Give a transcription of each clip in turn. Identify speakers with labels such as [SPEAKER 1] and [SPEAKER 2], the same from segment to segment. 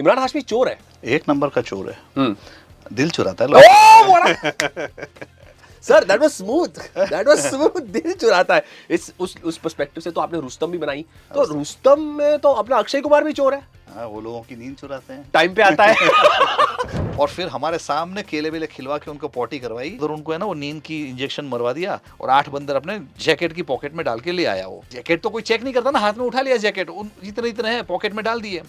[SPEAKER 1] इमरान हाशमी चोर है।
[SPEAKER 2] एक नंबर का चोर है। दिल चुराता है
[SPEAKER 1] सर दैट वाज स्मूथ दिल चुराता है। इस उस पर्सपेक्टिव से तो आपने रुस्तम भी बनाई, तो रुस्तम में तो अपना अक्षय कुमार भी चोर है।
[SPEAKER 2] हाँ, वो लोगों की नींद चुराते हैं,
[SPEAKER 1] टाइम पे आता है।
[SPEAKER 2] और फिर हमारे सामने केले वेले खिलवा के उनको पॉटी करवाई, और उनको है ना वो नींद की इंजेक्शन मरवा दिया, और 8 बंदर अपने जैकेट की पॉकेट में डाल के ले आया। वो जैकेट तो कोई चेक नहीं करता ना, हाथ में उठा लिया जैकेट, उन इतने इतने हैं पॉकेट में डाल दिए।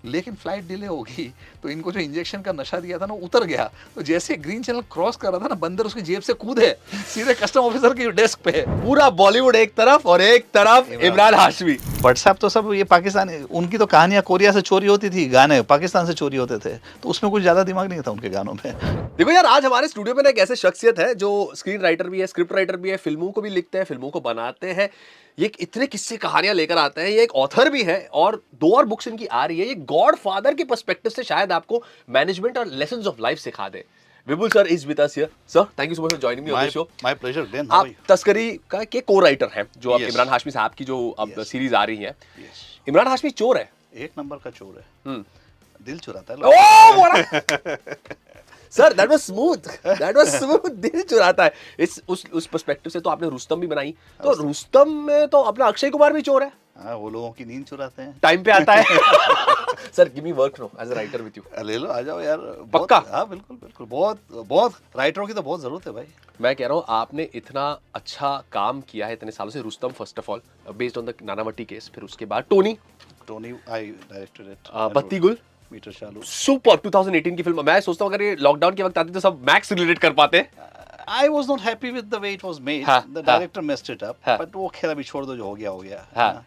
[SPEAKER 2] लेकिन फ्लाइट डिले होगी तो इनको जो इंजेक्शन का नशा दिया था ना उतर गया, तो जैसे ग्रीन चैनल क्रॉस कर रहा था ना, बंदर उसकी जेब से कूदे सीधे कस्टम ऑफिसर की डेस्क पे।
[SPEAKER 1] पूरा बॉलीवुड एक तरफ और एक तरफ इमरान हाशमी।
[SPEAKER 2] बट साहब तो सब ये पाकिस्तानी, उनकी तो कहानियां कोरिया से चोरी होती थी, गाने पाकिस्तान से चोरी होते थे, तो उसमें कुछ ज्यादा दिमाग नहीं था उनके गानों में।
[SPEAKER 1] देखो यार, आज हमारे स्टूडियो में ना एक ऐसे शख्सियत है जो स्क्रीन राइटर भी है, स्क्रिप्ट राइटर भी है, फिल्मों को भी लिखते हैं, फिल्मों को बनाते हैं, ये इतने किस्से कहानियां लेकर आते हैं, ये एक ऑथर भी है और 2 और बुक्स इनकी आ रही है। ये गॉड फादर के पर्सपेक्टिव से शायद आपको मैनेजमेंट और लेसन्स ऑफ लाइफ सिखा दे। Vipul sir is with us here. Sir thank you so much for joining me on the show.
[SPEAKER 2] My pleasure Glenn.
[SPEAKER 1] आप तस्करी का के को राइटर हैं, जो अब
[SPEAKER 2] Yes.
[SPEAKER 1] इमरान हाशमी साहब की जो अब सीरीज आ रही है।
[SPEAKER 2] Yes.
[SPEAKER 1] इमरान हाशमी चोर है।
[SPEAKER 2] एक नंबर का चोर है। दिल चुराता है
[SPEAKER 1] सर दैट वाज स्मूथ दिल चुराता है। इस उस पर्सपेक्टिव से तो आपने रुस्तम भी बनाई, तो रुस्तम में तो अपना अक्षय कुमार भी चोर है।
[SPEAKER 2] हाँ, वो लोगों की नींद चुराते हैं,
[SPEAKER 1] टाइम पे आता है। Sir give me work no as a writer with you.
[SPEAKER 2] ले लो, आ जाओ यार।
[SPEAKER 1] पक्का?
[SPEAKER 2] हाँ बिल्कुल बिल्कुल, बहुत राइटरों की तो बहुत जरूरत है भाई।
[SPEAKER 1] मैं कह रहा हूँ आपने इतना अच्छा काम किया है इतने सालों से। Rustam first of all based on the Nanavati case, फिर उसके बाद टोनी
[SPEAKER 2] आई डायरेक्टेड इट,
[SPEAKER 1] बत्ती गुल,
[SPEAKER 2] मीटर चालू,
[SPEAKER 1] सुपर 2018 की फिल्म। मैं सोचता हूँ अगर ये लॉकडाउन के वक्त आती तो सब मैक्स रिलेट कर पाते।
[SPEAKER 2] I was not happy with the way it was made.
[SPEAKER 1] हाँ,
[SPEAKER 2] The director messed it up.
[SPEAKER 1] हाँ.
[SPEAKER 2] But वो खेल अभी छोड़ दो, जो हो गया हो गया।
[SPEAKER 1] हाँ.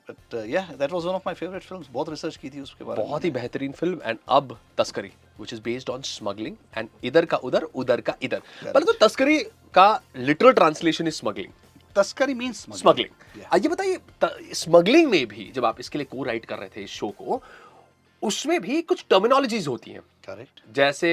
[SPEAKER 2] But yeah, that was one of my favorite films. बहुत रिसर्च की थी उसके बारे में।
[SPEAKER 1] बहुत ही बेहतरीन फिल्म। एंड अब तस्करी which is based on smuggling and इधर का उधर, उधर का इधर। पहले तो तस्करी का लिटरल ट्रांसलेशन इज स्मगलिंग।
[SPEAKER 2] तस्करी मीन्स
[SPEAKER 1] स्मगलिंग। ये बताइए, स्मगलिंग में भी जब आप इसके लिए को राइट कर रहे थे इस शो को, उसमें भी कुछ टर्मिनोलॉजीज होती हैं।
[SPEAKER 2] करेक्ट।
[SPEAKER 1] जैसे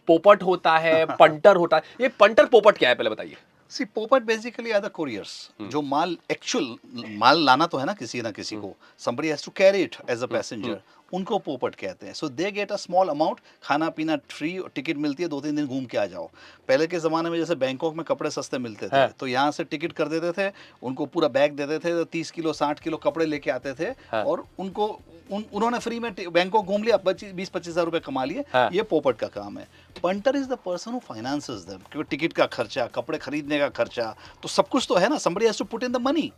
[SPEAKER 1] पोपट होता है, पंटर होता है। ये पंटर पोपट क्या है पहले बताइए।
[SPEAKER 2] See, पोपट बेसिकली आर द couriers, जो माल एक्चुअल माल लाना तो है ना किसी को, somebody has to carry it as a passenger, उनको पोपट कहते हैं। So they get a small amount, खाना पीना फ्री, टिकट मिलती है, 2-3 दिन घूम के आ जाओ। पहले के ज़माने में जैसे बैंकॉक में कपड़े सस्ते मिलते थे, तो यहाँ से टिकट कर देते थे, उनको पूरा बैग देते थे, 30 किलो 60 किलो कपड़े लेके आते थे, और उनको उन्होंने फ्री में बैंकॉक घूम लिया, 20-25 हज़ार रुपये कमा लिए। ये पोपट का काम है। Punter is the person who finances them, क्योंकि टिकट का खर्चा, कपड़े खरीदने का खर्चा, तो सब कुछ तो है ना, somebody has to put in the money.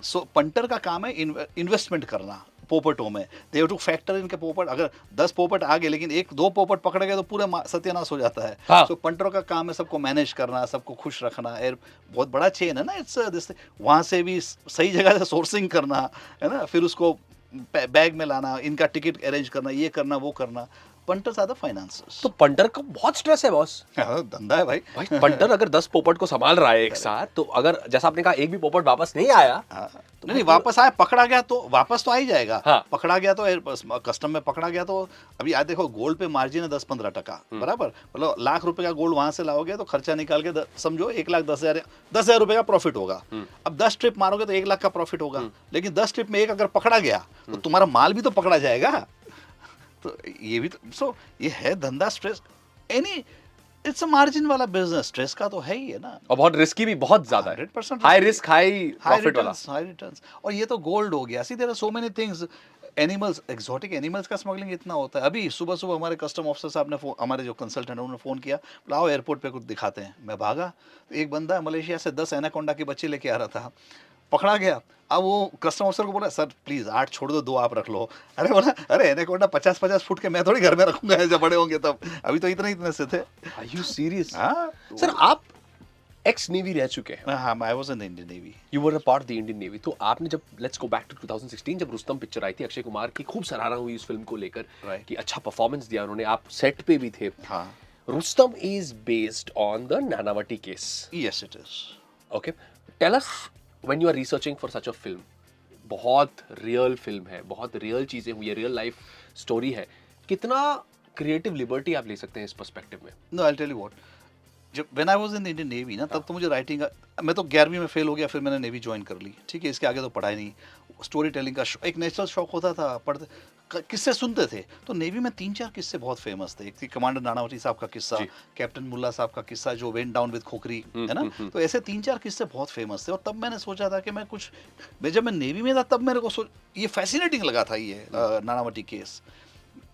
[SPEAKER 2] So punter का काम है इन्वेस्टमेंट करना पोपटों में। They have two factor in के पोपट, अगर 10 पोपट आ गए लेकिन 1-2 पोपट पकड़ गए तो पूरे सत्यानाश हो जाता है।
[SPEAKER 1] हाँ.
[SPEAKER 2] सो पंटरों का काम है सबको मैनेज करना, सबको खुश रखना। बहुत बड़ा चेन है ना, इट्स दिस, वहाँ से भी सही जगह से सोर्सिंग करना है ना, फिर उसको बैग में लाना, इनका टिकट अरेंज करना, ये करना वो करना। पंटर ज्यादा फाइनेंसर्स।
[SPEAKER 1] तो पंटर का बहुत स्ट्रेस है बॉस।
[SPEAKER 2] धंधा है भाई।
[SPEAKER 1] पंटर अगर 10 पोपट को संभाल रहा है एक साथ, तो अगर जैसा आपने कहा एक भी पोपट वापस नहीं आया,
[SPEAKER 2] तो नहीं वापस आया, पकड़ा गया तो वापस तो आ ही जाएगा।
[SPEAKER 1] हाँ.
[SPEAKER 2] पकड़ा गया तो कस्टम में पकड़ा गया तो अभी आज देखो गोल्ड पे मार्जिन है 10-15%, बराबर। मतलब लाख रुपए का गोल्ड वहां से लाओगे तो खर्चा निकाल के समझो 1,10,000 रुपए का प्रॉफिट होगा। अब 10 ट्रिप मारोगे तो 1 लाख का प्रॉफिट होगा, लेकिन 10 ट्रिप में एक अगर पकड़ा गया तो तुम्हारा माल भी तो पकड़ा जाएगा। तो ये भी तो, सो ये है धंधा, stress, any it's a margin वाला बिजनेस, स्ट्रेस का तो है ही है ना,
[SPEAKER 1] और बहुत रिस्की भी बहुत ज्यादा है।
[SPEAKER 2] 100%
[SPEAKER 1] हाई रिस्क हाई प्रॉफिट वाला।
[SPEAKER 2] High returns. और ये तो गोल्ड हो गया। See there are so many things. Animals, exotic animals का स्मगलिंग इतना होता है। अभी सुबह सुबह हमारे कस्टम ऑफिसर साहब ने हमारे जो कंसल्टेंट है उन्होंने फ़ोन किया, लाओ एयरपोर्ट पे कुछ दिखाते हैं। मैं भागा, एक बंदा मलेशिया से 10 एनाकोंडा के बच्चे लेके आ रहा था, पकड़ा गया। अब वो कस्टम ऑफिसर को बोला, सर प्लीज 8 छोड़ दो, 2 आप रख लो। अरे बोला, अरे एनाकोंडा 50-50 फुट के मैं थोड़ी घर में रखूंगा, जब बड़े होंगे तब, अभी तो इतने से थे।
[SPEAKER 1] Are you serious?
[SPEAKER 2] हाँ
[SPEAKER 1] सर आप एक्स नेवी रह चुके हैं।
[SPEAKER 2] हाँ, I was in the Indian navy.
[SPEAKER 1] You were a part the Indian navy. तो आपने जब, लेट्स गो बैक टू 2016, जब रुस्तम पिक्चर आई थी, अक्षय कुमार की खूब सराहना हुई उस फिल्म को लेकर कि अच्छा परफॉर्मेंस दिया उन्होंने, आप सेट पे भी थे।
[SPEAKER 2] हाँ।
[SPEAKER 1] Rustam is based on the Nanavati case.
[SPEAKER 2] Yes it is.
[SPEAKER 1] Okay, tell us when you are researching for such a film, बहुत रियल फिल्म है, बहुत रियल चीजें हुई है, रियल लाइफ स्टोरी है, कितना क्रिएटिव लिबर्टी आप ले सकते हैं इस पर्सपेक्टिव में?
[SPEAKER 2] No, I will tell you what, जब when I was in Indian Navy ना, तब तो मुझे राइटिंग का, मैं तो 11वीं में फेल हो गया, फिर मैंने नेवी ज्वाइन कर ली। ठीक है, इसके आगे तो पढ़ाई नहीं। स्टोरी टेलिंग का एक नेचुरल शौक होता था, पढ़ते किस्से सुनते थे। तो नेवी में 3-4 किस्से बहुत फेमस थे। एक थी कमांडर नानावटी साहब का किस्सा,
[SPEAKER 1] जी।
[SPEAKER 2] कैप्टन मुल्ला साहब का किस्सा जो वेंट डाउन विद खोखरी, है ना? तो ऐसे 3-4 किस्से बहुत फेमस थे और तब मैंने सोचा था कि जब मैं नेवी में था तब मेरे को ये फैसिनेटिंग लगा था ये नानावटी केस।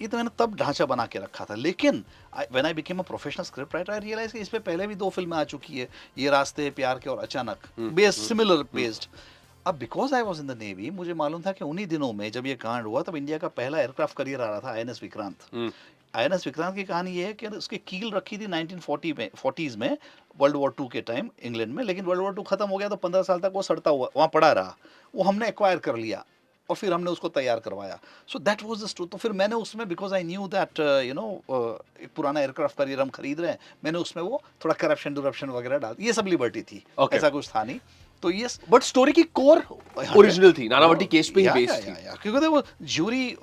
[SPEAKER 2] ये तो मैंने तब ढांचा बना के रखा था, लेकिन when I became a professional script writer I realise कि इस पे पहले भी 2 फिल्में आ चुकी है, ये रास्ते प्यार के और अचानक, बेस्ड सिमिलर बेस्ड। अब because I was in the navy मुझे मालूम था कि उन्हीं दिनों में जब ये कांड हुआ तब इंडिया का पहला एयरक्राफ्ट करियर आ रहा था, आईएनएस विक्रांत। आईएनएस विक्रांत की कहानी ये है कि उसकी कील रखी थी 1940s में वर्ल्ड वॉर 2 के टाइम इंग्लैंड में, लेकिन वर्ल्ड वॉर 2 खत्म हो गया तो 15 साल तक वो सड़ता हुआ वहाँ पड़ा रहा। वो हमने एक्वायर कर लिया और फिर हमने उसको तैयार करवाया। So that was the story. तो फिर मैंने उसमें, बिकॉज आई न्यू दैट एक पुराना एयरक्राफ्ट करियर हम खरीद रहे हैं, मैंने उसमें वो थोड़ा करप्शन वगैरह डाल, ये सब लिबर्टी थी। ऐसा कुछ था नहीं। तो यस,
[SPEAKER 1] बट स्टोरी की कोर ओरिजिनल थी, नानावटी केस पे ही बेस्ड थी।
[SPEAKER 2] क्योंकि वो jury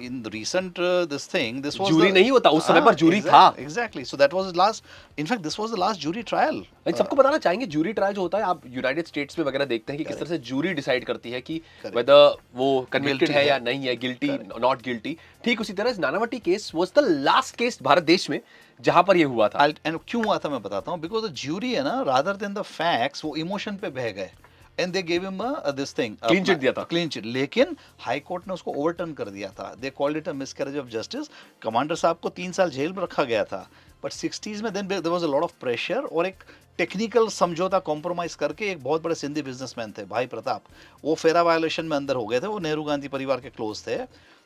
[SPEAKER 2] in the recent this thing, this was
[SPEAKER 1] jury नहीं होता उस समय पर, ज्यूरी था।
[SPEAKER 2] Exactly. So that was the last, in fact this was the last jury trial.
[SPEAKER 1] सबको बताना चाहेंगे ज्यूरी ट्रायल जो होता है, आप यूनाइटेड स्टेट्स में वगैरह देखते हैं कि किस तरह से ज्यूरी डिसाइड करती है कि वेदर वो कन्विक्टेड है या नहीं है, गिल्टी नॉट गिल्टी। ठीक उसी तरह Nanavati case was the last case Bharat देश में जहां पर ये हुआ था।
[SPEAKER 2] एंड क्यों हुआ था मैं बताता हूँ। बिकॉज द ज्यूरी है ना, रादर देन द फैक्ट्स, वो इमोशन पे बह गए and they gave him this thing,
[SPEAKER 1] clean chit दिया था।
[SPEAKER 2] क्लीन चिट, लेकिन हाई कोर्ट ने उसको ओवरटर्न कर दिया था। They called it a miscarriage of justice. Commander साहब को 3 साल जेल में रखा गया था, बट 60s में then there was a lot of pressure और एक टेक्निकल समझौता कॉम्प्रोमाइज करके एक बहुत बड़े सिंधी बिजनेसमैन थे भाई प्रताप, वो फेरा वायोलेशन में अंदर हो गए थे। वो नेहरू गांधी परिवार के क्लोज थे।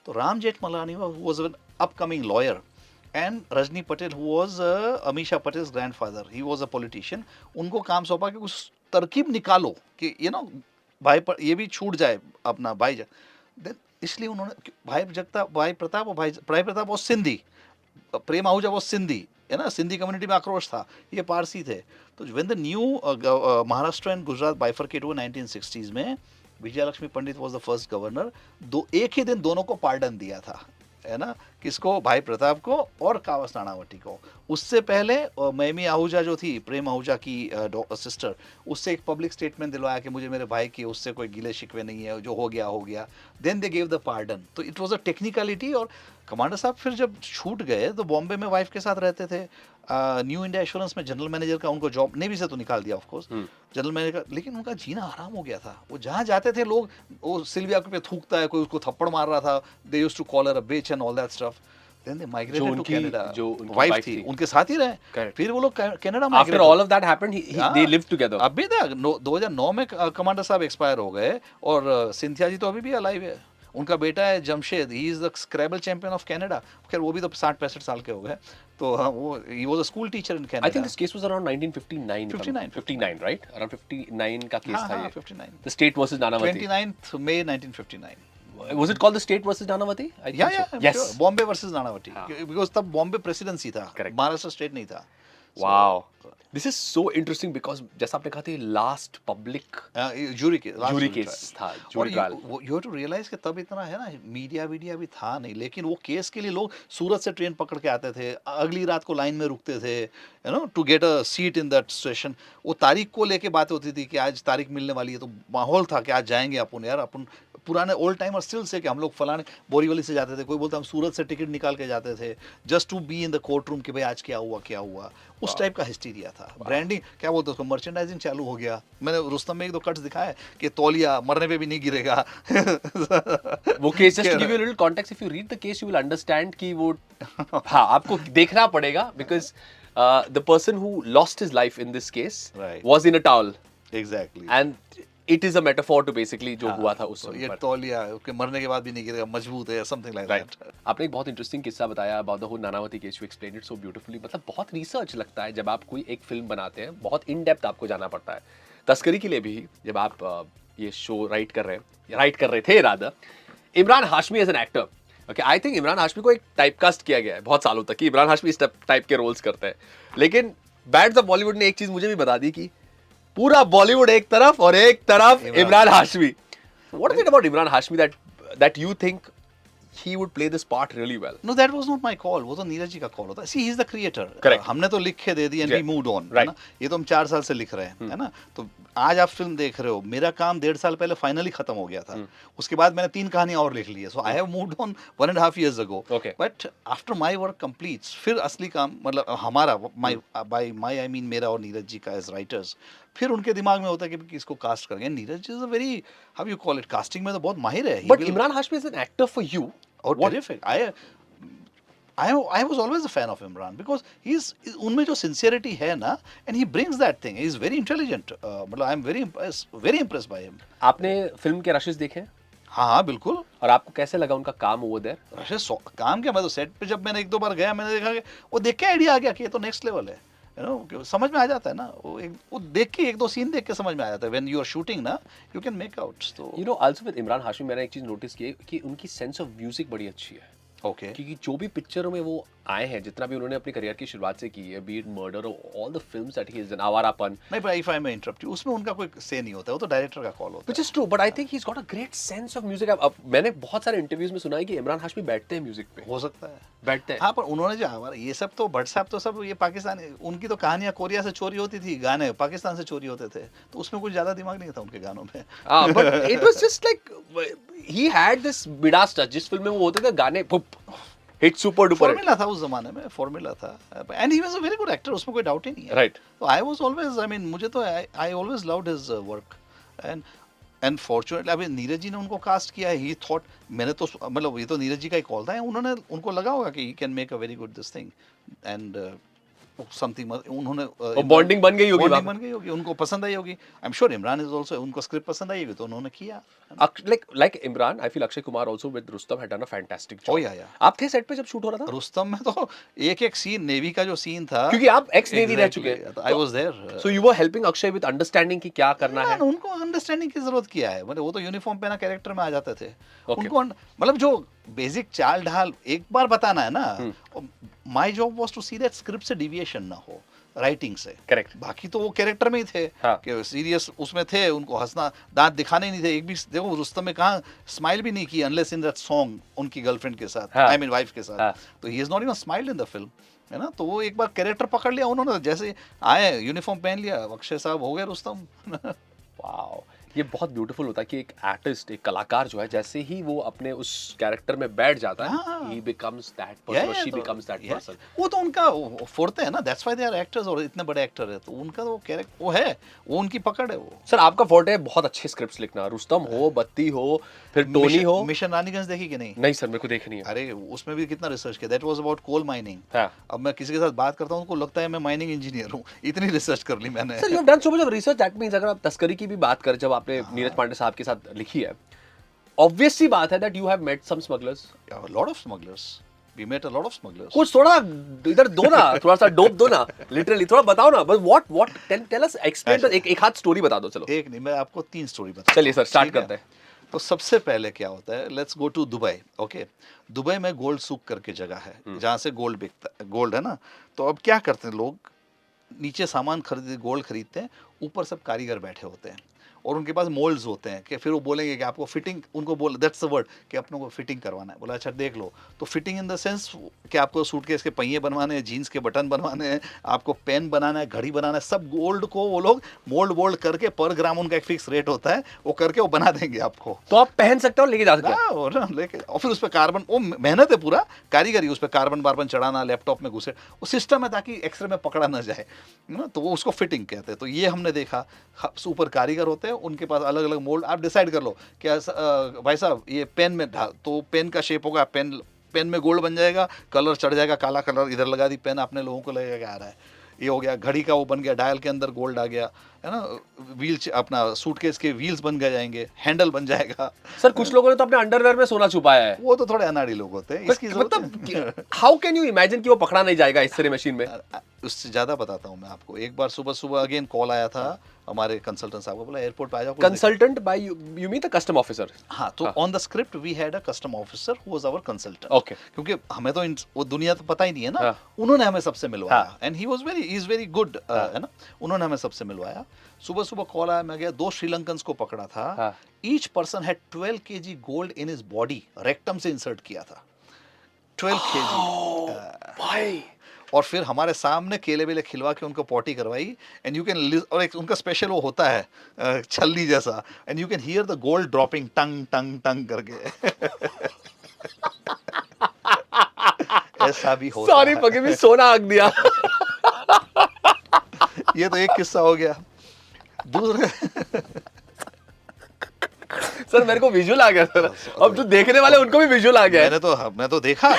[SPEAKER 2] तो Ram Jethmalani was an upcoming lawyer and Rajni Patel who was Amisha Patels grandfather, he was a politician. उनको काम सौंपा कि कुछ तरकीब निकालो कि भाई पर ये भी छूट जाए अपना भाई। देन इसलिए उन्होंने भाई प्रताप और सिंधी, प्रेम आहूजा वो सिंधी है ना, सिंधी कम्युनिटी में आक्रोश था, ये पारसी थे। तो when the new Maharashtra and Gujarat bifurcate हुए 1960s में, विजयलक्ष्मी पंडित वाज द फर्स्ट गवर्नर। एक ही दिन दोनों को पार्डन दिया था, है ना, किसको, भाई प्रताप को और कावस नानावटी को। उससे पहले मैमी आहूजा जो थी, प्रेम आहूजा की सिस्टर, उससे एक पब्लिक स्टेटमेंट दिलवाया कि मुझे मेरे भाई की उससे कोई गिले शिकवे नहीं है, जो हो गया। Then they gave the pardon. तो इट वाज अ टेक्निकलिटी। और कमांडर साहब फिर जब छूट गए तो बॉम्बे में वाइफ के साथ रहते थे। न्यू इंडिया एश्योरेंस में जनरल मैनेजर का उनको जॉब, नेवी से तो निकाल दिया ऑफ कोर्स, जनरल मैनेजर का, लेकिन उनका जीना आराम हो गया था। वो जहाँ जाते थे लोग, वो सिल्विया पे थूकता है, कोई उसको थप्पड़ मार रहा था, they used to call her a bitch and all that stuff. Then they migrated to Canada.
[SPEAKER 1] जो उनकी
[SPEAKER 2] वाइफ थी, उनके साथ ही रहे। फिर वो लोग कनाडा में,
[SPEAKER 1] after all of that happened they lived together.
[SPEAKER 2] अभी तक 2009 में कमांडर साहब एक्सपायर हो गए और सिंथिया जी तो अभी भी अलाइव है। उनका बेटा है Jamshed, he is the Scrabble champion of Canada. खैर वो भी तो 60-65 साल के हो गए। तो हाँ, वो he was a school teacher in Canada.
[SPEAKER 1] I think this case was around 1959 right, around 59 का केस था ये।
[SPEAKER 2] 59,
[SPEAKER 1] the state versus Nanavati,
[SPEAKER 2] 29th May 1959।
[SPEAKER 1] Was it called the state versus Nanavati? I think
[SPEAKER 2] Yeah,
[SPEAKER 1] so.
[SPEAKER 2] I'm
[SPEAKER 1] Yes.
[SPEAKER 2] sure. Bombay versus Nanavati,
[SPEAKER 1] हाँ।
[SPEAKER 2] Because तब Bombay presidency था,
[SPEAKER 1] Correct.
[SPEAKER 2] Maharashtra state नहीं था।
[SPEAKER 1] Wow. This is so interesting because जैसा आपने कहा था, लास्ट पब्लिक
[SPEAKER 2] जूरी
[SPEAKER 1] केस था,
[SPEAKER 2] और
[SPEAKER 1] jury trial।
[SPEAKER 2] You have to realise कि तब इतना है ना, मीडिया भी था नहीं, लेकिन वो केस के लिए लोग सूरत से ट्रेन पकड़ के आते थे, अगली रात को लाइन में रुकते थे, to get a seat in that station. वो तारीख को लेके बात होती थी कि आज तारीख मिलने वाली है, तो माहौल था कि आज जाएंगे अपन यार, अपन पुराने ओल्ड टाइमर स्टिल से कि हम लोग फलाने बोरीवली से जाते थे, कोई बोलता हम सूरत से टिकट निकाल के जाते थे just to be in the court room कि भाई आज क्या हुआ। उस टाइप का हिस्टीरिया था। ब्रांडिंग क्या बोलते हैं उसको, मर्चेंडाइजिंग चालू हो गया। मैंने रुस्तम में 1-2 कट्स दिखाए कि तौलिया मरने पे भी नहीं गिरेगा।
[SPEAKER 1] वो case, just to give you little context, if you read the case you will understand कि वो हाँ आपको देखना पड़ेगा, because the person who lost his life in this case was in a towel.
[SPEAKER 2] Exactly.
[SPEAKER 1] And it is a metaphor to basically जो हुआ था उस समय
[SPEAKER 2] ये
[SPEAKER 1] पर।
[SPEAKER 2] तौलिया उसके मरने के बाद भी नहीं गिरेगा, मजबूत है, समथिंग लाइक दैट।
[SPEAKER 1] आपने एक बहुत इंटरेस्टिंग किस्सा बताया about the whole Nanavati case, you explain it so beautifully. मतलब बहुत रिसर्च लगता है जब आप कोई एक फिल्म बनाते हैं, बहुत इन डेप्थ आपको जाना पड़ता है। तस्करी के लिए भी जब आप ये शो राइट कर रहे थे rather, Imran Hashmi as an actor, okay, I think Imran Hashmi को एक टाइपकास्ट किया गया है बहुत सालों तक कि इमरान हाशमी इस टाइप के रोल्स करते हैं, लेकिन बैड्स ऑफ बॉलीवुड ने एक चीज मुझे भी बता दी कि पूरा बॉलीवुड एक तरफ और एक तरफ Imran Hashmi. What is it about Imran Hashmi that you think he would play this part really well.
[SPEAKER 2] No, that was not my call. वो तो नीरज जी का कॉल होता है. See, he is the creator.
[SPEAKER 1] Correct.
[SPEAKER 2] हमने तो लिख के दे दी and we
[SPEAKER 1] Yeah.
[SPEAKER 2] moved on.
[SPEAKER 1] Right.
[SPEAKER 2] है ना? ये तो हम 4 साल से लिख रहे हैं, है ना? तो आज आप फिल्म देख रहे हो. मेरा काम 1.5 साल पहले फाइनली खत्म हो गया था. उसके बाद मैंने 3 कहानियां और लिख ली है. So I have moved on 1.5 years ago.
[SPEAKER 1] Okay.
[SPEAKER 2] But after my work completes, फिर असली काम मतलब हमारा by my I mean मेरा और नीरज जी का as writers. फिर उनके दिमाग में होता है कि किसको कास्ट करेंगे. Neeraj is a very how you call it casting में तो बहुत माहिर है. He
[SPEAKER 1] But
[SPEAKER 2] will-
[SPEAKER 1] Imran Hashmi is an actor for you.
[SPEAKER 2] और
[SPEAKER 1] What-
[SPEAKER 2] terrific. I was always a fan of Imran because उनमें जो sincerity है ना, and he brings that thing. He is very intelligent. मतलब I am very impressed by him.
[SPEAKER 1] आपने film के rashes देखे हैं
[SPEAKER 2] हाँ हाँ बिल्कुल.
[SPEAKER 1] और आपको कैसे लगा उनका काम ओवर देयर?
[SPEAKER 2] रशेद काम क्या, मैं तो सेट पे जब मैंने 1-2 बार गया मैंने देखा कि वो देख के आइडिया आ गया कि ये तो नेक्स्ट लेवल है. You know, समझ में आ जाता है ना. वो देख के 1-2 सीन देख के समझ में आ जाता है. When you are shooting ना, you can make out. तो
[SPEAKER 1] You know, also with Imran Hashmi मैंने एक चीज नोटिस की है कि उनकी सेंस ऑफ म्यूजिक बड़ी अच्छी है.
[SPEAKER 2] ओके.
[SPEAKER 1] क्योंकि जो भी पिक्चरों में वो आए हैं, जितना भी उन्होंने अपनी करियर की शुरुआत से की है, बी इट मर्डर और all the films that he is in, Awarapan,
[SPEAKER 2] नहीं पर if I may interrupt you, उसमें उनका कोई से नहीं होता है. वो तो डायरेक्टर का कॉल होता
[SPEAKER 1] which is true, but I think he has got a great sense of music. अब मैंने बहुत सारे इंटरव्यूज में सुना है कि इमरान हाशमी बैठते हैं म्यूजिक पे.
[SPEAKER 2] है. हो सकता है.
[SPEAKER 1] बैठते हैं.
[SPEAKER 2] हाँ पर उन्होंने जो हमारा ये सब तो भट्ट साहब तो सब ये पाकिस्तानी, उनकी तो कहानियां कोरिया से चोरी होती थी, गाने पाकिस्तान से चोरी होते थे, तो उसमें कुछ ज्यादा दिमाग नहीं था उनके गानों में.
[SPEAKER 1] But it was just like he had this Midas touch. जिस फिल्म में वो होते थे गाने हिट सुपर डुपर.
[SPEAKER 2] फॉर्मूला था उस जमाने में, फॉर्मूला था. And he was a very good actor, उसमें कोई डाउट ही नहीं है.
[SPEAKER 1] राइट.
[SPEAKER 2] तो I was always, I mean मुझे तो I always loved his work. And fortunately अभी नीरज जी ने उनको कास्ट किया है. ही थॉट, मैंने तो मतलब ये तो नीरज जी का ही कॉल था. उन्होंने उनको लगा होगा कि he can make a very good this thing and something. उन्होंने
[SPEAKER 1] बॉन्डिंग बन गई होगी.
[SPEAKER 2] बॉन्डिंग बन गई होगी, उनको पसंद आई होगी. I am sure Imran is also, उनको स्क्रिप्ट पसंद आई होगी तो उन्होंने किया.
[SPEAKER 1] like Imran, I feel Akshay Kumar also with Rustam had done a fantastic job.
[SPEAKER 2] Oh, yeah, yeah.
[SPEAKER 1] आप थे सेट पे जब शूट हो रहा था?
[SPEAKER 2] रुस्तम में तो एक सीन, नेवी का जो सीन था,
[SPEAKER 1] क्योंकि आप एक्स नेवी रह चुके हैं.
[SPEAKER 2] I was there.
[SPEAKER 1] So you were helping Akshay with understanding कि क्या करना है.
[SPEAKER 2] उनको अंडरस्टैंडिंग की जरूरत क्या है. मतलब वो तो यूनिफॉर्म पहना कैरेक्टर में आ जाते थे.
[SPEAKER 1] Okay.
[SPEAKER 2] उनको मतलब जो बेसिक चाल ढाल एक बार बताना है ना. My job was to see that script से डिविएशन ना हो राइटिंग से.
[SPEAKER 1] करेक्ट.
[SPEAKER 2] बाकी तो वो कैरेक्टर में ही थे.
[SPEAKER 1] हाँ.
[SPEAKER 2] कि सीरियस उसमें थे, उनको हंसना, दांत दिखाने नहीं थे. एक भी देखो रुस्तम में कहाँ स्माइल भी नहीं की अनलेस इन दैट सॉन्ग उनकी गर्लफ्रेंड के साथ, आई मीन वाइफ के साथ.
[SPEAKER 1] हाँ.
[SPEAKER 2] तो he is not even smiled in the film, है ना. तो वो एक बार कैरेक्टर पकड़ लिया उन्होंने, जैसे आए यूनिफॉर्म पहन लिया, अक्षय साहब हो गए रुस्तम.
[SPEAKER 1] वाओ, ये बहुत ब्यूटीफुल होता है कि एक आर्टिस्ट, एक कलाकार जो है, जैसे ही वो अपने उस कैरेक्टर में बैठ जाता है,
[SPEAKER 2] हाँ.
[SPEAKER 1] he becomes that person or she
[SPEAKER 2] तो-
[SPEAKER 1] becomes that
[SPEAKER 2] yeah.
[SPEAKER 1] person.
[SPEAKER 2] वो तो उनका फोड़ते हैं ना, that's why they are actors. और इतने बड़े एक्टर है तो उनका वो कैरेक्टर वो है, वो उनकी पकड़ है. वो
[SPEAKER 1] सर आपका फोर्टे है बहुत अच्छे स्क्रिप्ट्स लिखना. रुस्तम हो, बत्ती हो, फिर टोनी हो.
[SPEAKER 2] मिशन रानीगंज देखी कि नहीं?
[SPEAKER 1] नहीं सर, मेरे को देखनी है.
[SPEAKER 2] अरे उसमें भी कितना रिसर्च किया. That was about coal mining.
[SPEAKER 1] हाँ.
[SPEAKER 2] अब मैं किसी के साथ बात करता हूँ उनको लगता है मैं माइनिंग इंजीनियर हूँ, इतनी रिसर्च कर ली मैंने.
[SPEAKER 1] Sir you have done so much of research, that means अगर आप तस्करी की भी बात करें, जब आपने नीरज पांडे साहब के साथ लिखी है, ऑब्वियस सी बात है that you have met some smugglers.
[SPEAKER 2] Lot of smugglers, we met a lot of smugglers.
[SPEAKER 1] कुछ थोड़ा इधर दो ना, थोड़ा सा डोप दो ना, लिटरली थोड़ा बताओ ना. बस व्हाट टेल अस, एक्सप्लेन. एक हाथ स्टोरी बता दो. चलो
[SPEAKER 2] एक नहीं, मैं आपको 3 स्टोरी बता.
[SPEAKER 1] चलिए सर, स्टार्ट करते हैं.
[SPEAKER 2] तो सबसे पहले क्या होता है, let's go to Dubai. Okay, Dubai में गोल्ड सूक करके जगह है जहाँ से गोल्ड बिकता है, गोल्ड है ना. तो अब क्या करते हैं लोग, नीचे सामान खरीद, गोल्ड खरीदते हैं, ऊपर सब कारीगर बैठे होते हैं और उनके पास मोल्ड्स होते हैं कि फिर वो बोलेंगे कि आपको फिटिंग, उनको बोल, दैट्स द वर्ड, कि अपनों को फिटिंग करवाना है. बोला अच्छा देख लो. तो फिटिंग इन द सेंस कि आपको सूटकेस के पहिए बनवाने हैं, जीन्स के बटन बनवाने हैं, आपको पेन बनाना है, घड़ी बनाना है, सब गोल्ड को वो लोग मोल्ड करके पर ग्राम उनका एक फिक्स रेट होता है, वो करके वो बना देंगे आपको.
[SPEAKER 1] तो आप पहन सकते हो, लेके जा सकते हो.
[SPEAKER 2] और लेके, और फिर उस पर कार्बन, वो मेहनत है पूरा, कारीगरी, उस पर कार्बन चढ़ाना, लैपटॉप में घुसे, वो सिस्टम है ताकि एक्सरे में पकड़ा ना जाए ना. तो वो उसको फिटिंग कहते हैं. तो ये हमने देखा, ऊपर कारीगर होते हैं, उनके पास अलग अलग मोल्ड. आप डिसाइड कर लो कि भाई साहब ये पेन में डाल, तो पेन का शेप होगा, पेन में गोल्ड बन जाएगा, कलर चढ़ जाएगा, काला कलर इधर लगा दी पेन, आपने लोगों को लगेगा कि आ रहा है. ये हो गया, घड़ी का वो बन गया, डायल के अंदर गोल्ड आ गया, है ना. व्हील, अपना सूटकेस के व्हील्स बन गए जाएंगे, हैंडल बन जाएगा.
[SPEAKER 1] सर कुछ लोगों ने तो अपने अंडरवेयर में सोना छुपाया है.
[SPEAKER 2] वो तो थोड़े अनाड़ी लोग होते हैं, इसकी
[SPEAKER 1] मतलब हाउ कैन यू इमेजिन कि वो पकड़ा नहीं जाएगा इस तरह मशीन में.
[SPEAKER 2] उससे ज्यादा बताता हूँ मैं आपको. एक बार सुबह अगेन कॉल आया था हमारे कंसल्टेंट साहब को, बोला एयरपोर्ट पे आ जाओ.
[SPEAKER 1] Consultant by you mean the custom officer.
[SPEAKER 2] हाँ, तो on the script we had a custom officer who was our consultant.
[SPEAKER 1] Okay.
[SPEAKER 2] क्योंकि हमें तो वो दुनिया तो पता ही नहीं है ना.
[SPEAKER 1] हाँ.
[SPEAKER 2] उन्होंने हमें सबसे मिलवाया
[SPEAKER 1] हाँ.
[SPEAKER 2] And he is very good, है ना. उन्होंने हमें सबसे मिलवाया. सुबह सुबह कॉल आया, मैं गया, 2 श्रीलंकन्स को पकड़ा था।
[SPEAKER 1] हाँ।
[SPEAKER 2] Each person had 12 kg gold in his body, rectum से इंसर्ट किया था 12 kg।
[SPEAKER 1] भाई
[SPEAKER 2] और फिर हमारे सामने केले वेले खिलवा के उनको पॉटी करवाई, एंड यू कैन, और एक उनका स्पेशल वो होता है छलनी जैसा, and you can hear the gold dropping टंग टंग टंग करके। ऐसा भी होता
[SPEAKER 1] सॉरी
[SPEAKER 2] है।
[SPEAKER 1] पगे भी सोना आग दिया।
[SPEAKER 2] ये तो एक किस्सा हो गया। दूसरा
[SPEAKER 1] सर मेरे को विजुअल आ गया सर, अब जो देखने वाले उनको भी विजुअल आ गया है।
[SPEAKER 2] मैं तो देखा,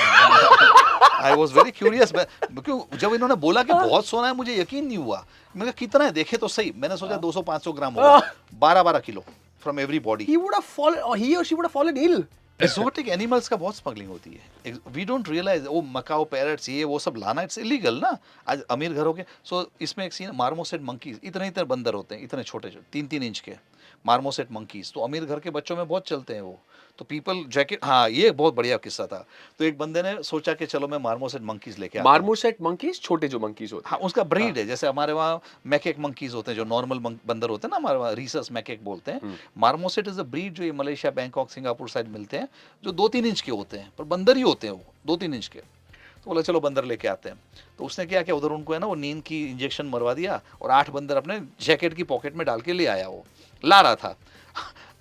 [SPEAKER 2] आई वॉज वेरी क्यूरियस। क्यों जब इन्होंने बोला कि बहुत सोना है, मुझे यकीन नहीं हुआ। मैंने कहा कितना है, देखे तो सही। मैंने सोचा 200-500 ग्राम होगा, 12-12 kilo from every body.
[SPEAKER 1] He would have fallen, or he or she would have fallen ill.
[SPEAKER 2] Exotic animals का बहुत स्मगलिंग होती है। वी डोंट रियलाइज, वो मकाओ पैरट्स ये वो सब लाना इट्स इलीगल ना आज अमीर घरों के। सो इसमें एक सीन, मार्मोसेट मंकीज, इतने इतने बंदर होते हैं, इतने छोटे छोटे 3-3 इंच के मार्मोसेट मंकीज, तो अमीर घर के बच्चों में बहुत चलते हैं वो। तो पीपल जैकेट, हाँ ये बहुत बढ़िया किस्सा था। तो एक बंदे ने सोचा कि चलो मैं मार्मोसेट मंकीज लेके आता हूँ।
[SPEAKER 1] मार्मोसेट मंकीज, छोटे जो मंकीज होते
[SPEAKER 2] हाँ उसका ब्रीड है, जैसे हमारे वहाँ मैकेक मंकीज होते हैं जो नॉर्मल बंदर होते हैं ना, हमारे वहाँ रीसस मैकेक बोलते हैं। मार्मोसेट इज अ ब्रीड जो ये मलेशिया, बैंकॉक, सिंगापुर साइड मिलते हैं, जो 2-3 इंच के होते हैं, पर बंदर ही होते हैं वो 2-3 इंच के। तो बोला चलो बंदर लेके आते हैं। तो उसने क्या किया, उधर उनको है ना वो नींद की इंजेक्शन मरवा दिया, और 8 बंदर अपने जैकेट की पॉकेट में डाल के ले आया। वो ला रहा था,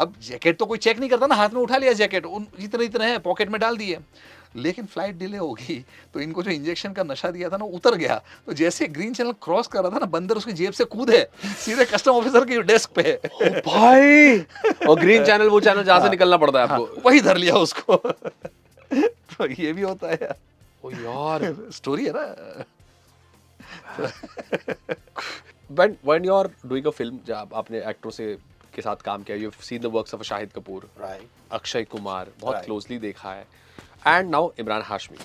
[SPEAKER 2] अब जैकेट तो कोई चेक नहीं करता ना, हाथ में उठा लिया जैकेट, उन इतने इतने हैं, पॉकेट में डाल दिए। लेकिन फ्लाइट डिले होगी, तो इनको जो इंजेक्शन का नशा दिया था ना उतर गया। तो जैसे ग्रीन चैनल क्रॉस कर रहा था ना, बंदर उसकी जेब से कूदे सीधे कस्टम ऑफिसर की डेस्क पे।
[SPEAKER 1] हैं। भाई और ग्रीन चैनल वो चैनल जहाँ से निकलना पड़ता है आपको।
[SPEAKER 2] वही धर लिया उसको। तो ये भी होता है यार।
[SPEAKER 1] ओ यार
[SPEAKER 2] स्टोरी है ना।
[SPEAKER 1] when you are doing a film, जब आपने एक्टरों से के साथ काम किया, you've seen the works of Shahid Kapoor,
[SPEAKER 2] right,
[SPEAKER 1] Akshay Kumar, बहुत
[SPEAKER 2] Right.
[SPEAKER 1] क्लोजली देखा है, एंड नाउ इमरान हाशमी।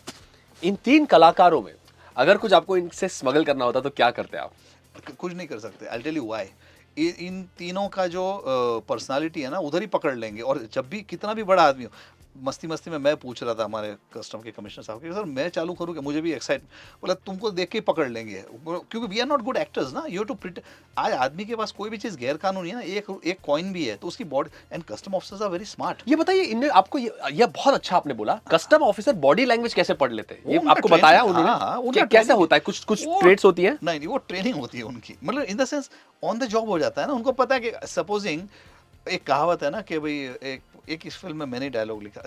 [SPEAKER 1] इन 3 कलाकारों में अगर कुछ आपको इनसे स्मगल करना होता तो क्या करते आप?
[SPEAKER 2] कुछ नहीं कर सकते। I tell you why. इन तीनों का जो पर्सनालिटी है ना, उधर ही पकड़ लेंगे। और जब भी कितना भी बड़ा आदमी हो, मस्ती मस्ती में मैं पूछ रहा था हमारे कस्टम के कमिश्नर साहब के, सर मैं चालू करूँ कि मुझे भी एक्साइट, बोला तुमको देख के ही पकड़ लेंगे, क्योंकि we are not good actors ना। यू टू प्रिट, आज आदमी के पास कोई भी चीज़ गैर कानूनी है ना, एक कॉइन भी है तो उसकी body, and custom officers are very smart.
[SPEAKER 1] ये बताइए, इनने आपको ये बहुत अच्छा आपने बोला, कस्टम ऑफिसर बॉडी लैंग्वेज कैसे पढ़ लेते हैं? ये
[SPEAKER 2] उनका
[SPEAKER 1] आपको
[SPEAKER 2] training-
[SPEAKER 1] बताया
[SPEAKER 2] हाँ,
[SPEAKER 1] उन्होंने?
[SPEAKER 2] उनका
[SPEAKER 1] कैसे
[SPEAKER 2] training-
[SPEAKER 1] होता है? कुछ
[SPEAKER 2] वो-
[SPEAKER 1] ट्रेड्स होती हैं?
[SPEAKER 2] नहीं, वो ट्रेनिंग होती है उनकी, मतलब in the sense on the job हो जाता है ना। उनको पता है कि सपोजिंग, एक कहावत है ना कि भाई एक इस फिल्म में मैंने डायलॉग लिखा,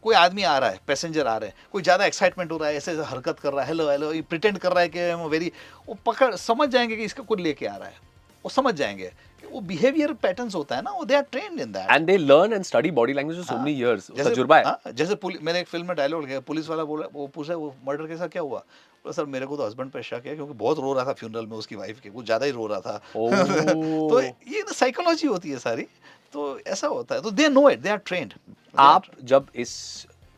[SPEAKER 2] कोई आदमी आ रहा है, पैसेंजर आ रहे हैं, कोई ज़्यादा एक्साइटमेंट हो रहा है, ऐसे ऐसे हरकत कर रहा है, हेलो हेलो, ये प्रिटेंड कर रहा है कि वेरी, वो पकड़ समझ जाएंगे कि इसका कुछ लेके आ रहा है, वो समझ जाएंगे कि वो बिहेवियर पैटर्न्स होता है ना, वो they are trained in that.
[SPEAKER 1] And they learn and study body language for so many years, तजुर्बा है।
[SPEAKER 2] जैसे मैंने एक फिल्म में डायलॉग लिखा, पुलिस वाला बोला, वो पूछा वो मर्डर के साथ क्या हुआ, बोला सर मेरे को तो हस्बैंड पे शक है, क्योंकि बहुत रो रहा था फ्यूनरल में उसकी वाइफ के, कुछ ज़्यादा ही रो रहा था। तो ये ना साइकोलॉजी होती है सारी, तो ऐसा होता है। तो they know it, they are trained.
[SPEAKER 1] आप जब इस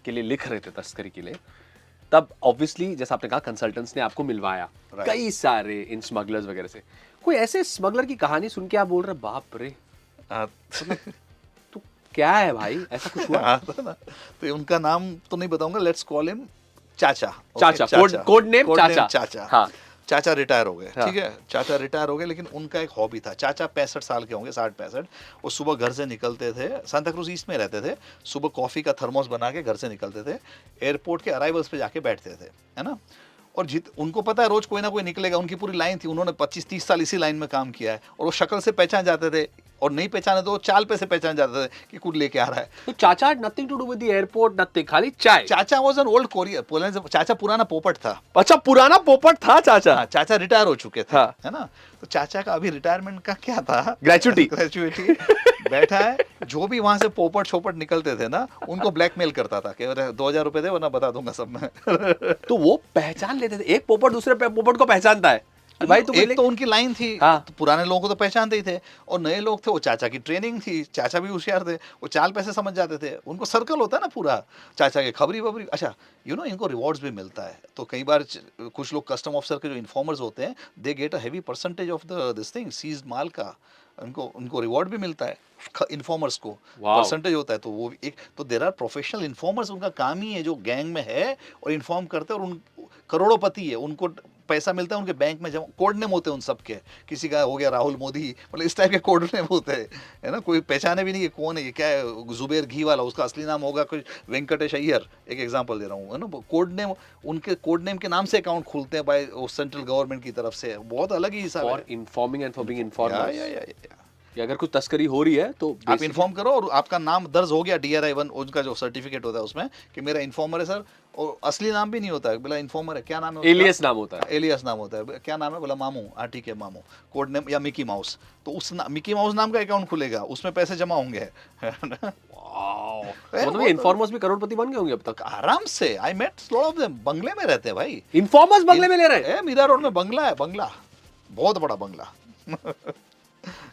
[SPEAKER 1] के लिए लिख रहे थे, तस्करी के लिए, तब ऑब्वियसली जैसा आपने कहा कंसल्टेंट्स ने आपको मिलवाया कई सारे इन स्मगलर्स वगैरह से। कोई ऐसे स्मगलर की कहानी सुन के आप बोल रहे बाप रे, तू क्या है भाई, ऐसा कुछ हुआ?
[SPEAKER 2] तो उनका नाम तो नहीं बताऊंगा, लेट्स कॉल हिम चाचा।
[SPEAKER 1] चाचा, कोड नेम चाचा।
[SPEAKER 2] चाचा,
[SPEAKER 1] हाँ।
[SPEAKER 2] चाचा रिटायर हो गए,
[SPEAKER 1] हाँ।
[SPEAKER 2] ठीक है, चाचा रिटायर हो गए, लेकिन उनका एक हॉबी था। चाचा 65 साल के होंगे, 60-65। वो सुबह घर से निकलते थे, सांता क्रूज ईस्ट में रहते थे, सुबह कॉफ़ी का थर्मोस बना के घर से निकलते थे, एयरपोर्ट के अराइवल्स पे जाके बैठते थे, है ना। और उनको पता है रोज कोई ना कोई निकलेगा, उनकी पूरी लाइन थी, उन्होंने 25-30 साल इसी लाइन में काम किया है, और वो शक्ल से पहचान जाते थे, और नहीं पहचाने तो वो चाल पे से पहचान जाते थे कि कुछ लेके आ रहा है।
[SPEAKER 1] तो चाचा nothing to do with the airport, nothing, खाली चाय।
[SPEAKER 2] चाचा वाज एन ओल्ड कोरियर, चाचा पुराना पोपट था।
[SPEAKER 1] अच्छा, पुराना पोपट था चाचा।
[SPEAKER 2] हाँ, चाचा रिटायर हो चुके थे,
[SPEAKER 1] हाँ।
[SPEAKER 2] है ना। तो चाचा का अभी रिटायरमेंट का क्या था,
[SPEAKER 1] ग्रेचुइटी।
[SPEAKER 2] बैठा है, जो भी वहां से पोपट छोपट निकलते थे ना, उनको ब्लैकमेल करता था कि 2000 रुपए दे वरना बता दूंगा सब मैं।
[SPEAKER 1] तो वो पहचान लेते थे, एक पोपट दूसरे पोपट को पहचानता है भाई तुम
[SPEAKER 2] एक तो उनकी लाइन थी।
[SPEAKER 1] हाँ।
[SPEAKER 2] तो पुराने लोगों को तो पहचानते ही थे, और नए लोग थे, वो चाचा की ट्रेनिंग थी, चाचा भी होशियार थे, वो चाल पैसे समझ जाते थे, उनको सर्कल होता है ना पूरा, चाचा के खबरी वबरी। अच्छा, इनको रिवॉर्ड्स भी मिलता है, तो कई बार कुछ लोग कस्टम ऑफिसर के जो इन्फॉर्मर्स होते हैं, they get a heavy percentage of this thing, seized माल का, उनको रिवॉर्ड भी मिलता है, इन्फॉर्मर्स को परसेंटेज होता है। तो वो एक तो देयर आर प्रोफेशनल इन्फॉर्मर्स, उनका काम ही है जो गैंग में है और इन्फॉर्म करते हैं, और उन करोड़ोंपति है, उनको पैसा मिलता है उनके बैंक में जमा, कोड नेम होते हैं उन सबके, किसी का हो गया राहुल मोदी, मतलब इस टाइप के कोड नेम होते हैं, है ना, कोई पहचाने भी नहीं कि कौन है ये, क्या है, जुबेर घी वाला, उसका असली नाम होगा कोई वेंकटेश अय्यर, एक एग्जांपल दे रहा हूँ, है ना, कोड नेम, उनके कोड नेम के नाम से अकाउंट खुलते हैं बाय सेंट्रल गवर्नमेंट की तरफ से, बहुत अलग ही हिसाब
[SPEAKER 1] फॉर
[SPEAKER 2] है।
[SPEAKER 1] Informing and for being informers
[SPEAKER 2] या
[SPEAKER 1] कि अगर कुछ तस्करी हो रही है तो
[SPEAKER 2] आप
[SPEAKER 1] basically-
[SPEAKER 2] इन्फॉर्म करो और आपका नाम दर्ज हो गया DRI 1, उनका जो सर्टिफिकेट होता है उसमें कि मेरा इन्फॉर्मर है सर, और असली नाम भी नहीं होता है, बोला इन्फॉर्मर है, क्या नाम है उसका?
[SPEAKER 1] एलियस नाम होता है।
[SPEAKER 2] एलियस नाम होता है, क्या नाम है, बोला मामू, हाँ ठीक है मामू, कोड नेम या मिकी माउस, तो उस मिकी माउस नाम का अकाउंट खुलेगा, उसमें पैसे जमा होंगे, है ना?
[SPEAKER 1] वाओ,
[SPEAKER 2] वो
[SPEAKER 1] मतलब
[SPEAKER 2] तो-
[SPEAKER 1] ये इन्फॉर्मर्स भी करोड़पति बन गए होंगे अब तक।
[SPEAKER 2] आराम से, I met lot of them, बंगले में रहते हैं भाई,
[SPEAKER 1] इन्फॉर्मर्स बंगले में ले रहे हैं।
[SPEAKER 2] मीरा रोड में बंगला है, बंगला, बहुत बड़ा बंगला।